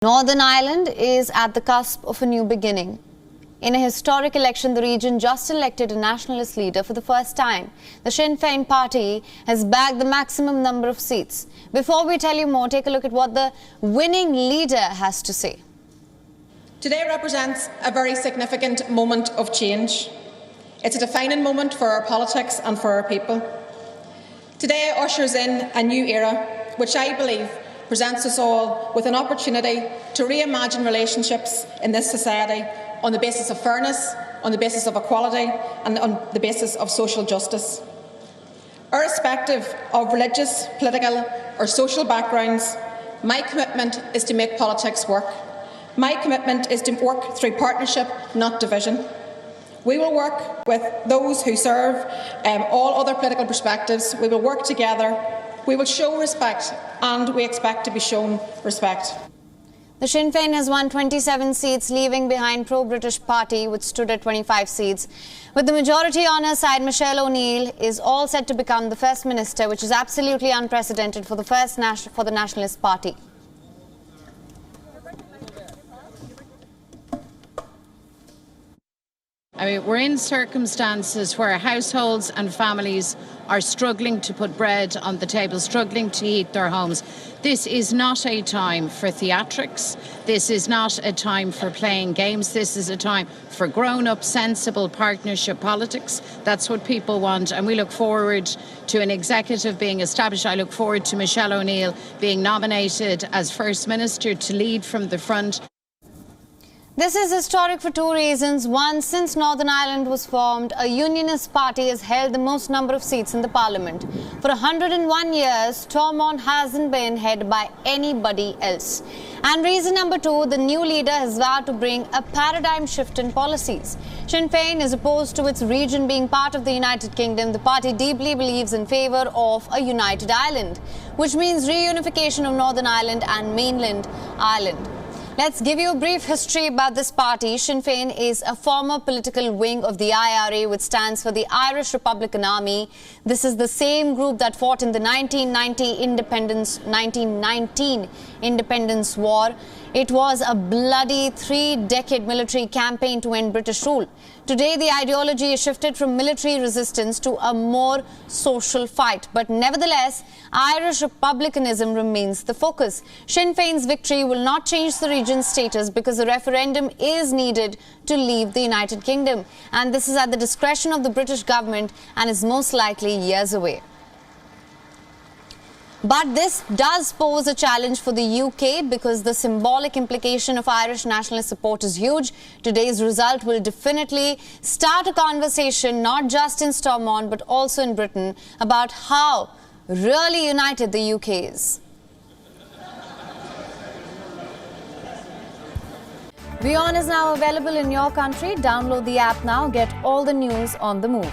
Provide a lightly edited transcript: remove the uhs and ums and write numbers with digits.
Northern Ireland is at the cusp of a new beginning. In a historic election, the region just elected a nationalist leader for the first time. The Sinn Fein party has bagged the maximum number of seats. Before we tell you more, take a look at what the winning leader has to say. Today represents a very significant moment of change. It's a defining moment for our politics and for our people. Today ushers in a new era, which I believe presents us all with an opportunity to reimagine relationships in this society on the basis of fairness, on the basis of equality and on the basis of social justice. Irrespective of religious, political or social backgrounds, my commitment is to make politics work. My commitment is to work through partnership, not division. We will work with those who serve all other political perspectives. We will work together. We will show respect, and we expect to be shown respect. The Sinn Fein has won 27 seats, leaving behind pro-British party, which stood at 25 seats. With the majority on her side, Michelle O'Neill is all set to become the First Minister, which is absolutely unprecedented for the Nationalist Party. We're in circumstances where households and families are struggling to put bread on the table, struggling to heat their homes. This is not a time for theatrics. This is not a time for playing games. This is a time for grown-up, sensible partnership politics. That's what people want, and we look forward to an executive being established. I look forward to Michelle O'Neill being nominated as First Minister to lead from the front. This is historic for two reasons. One, since Northern Ireland was formed, a unionist party has held the most number of seats in the parliament. For 101 years, Stormont hasn't been headed by anybody else. And reason number two, the new leader has vowed to bring a paradigm shift in policies. Sinn Fein is opposed to its region being part of the United Kingdom. The party deeply believes in favour of a united Ireland, which means reunification of Northern Ireland and mainland Ireland. Let's give you a brief history about this party. Sinn Fein is a former political wing of the IRA, which stands for the Irish Republican Army. This is the same group that fought in the 1919 Independence War. It was a bloody 3-decade military campaign to end British rule. Today, the ideology is shifted from military resistance to a more social fight. But nevertheless, Irish republicanism remains the focus. Sinn Fein's victory will not change the region's status because a referendum is needed to leave the United Kingdom. And this is at the discretion of the British government and is most likely years away. But this does pose a challenge for the UK because the symbolic implication of Irish nationalist support is huge. Today's result will definitely start a conversation not just in Stormont but also in Britain about how really united the UK is. WION is now available in your country. Download the app now. Get all the news on the move.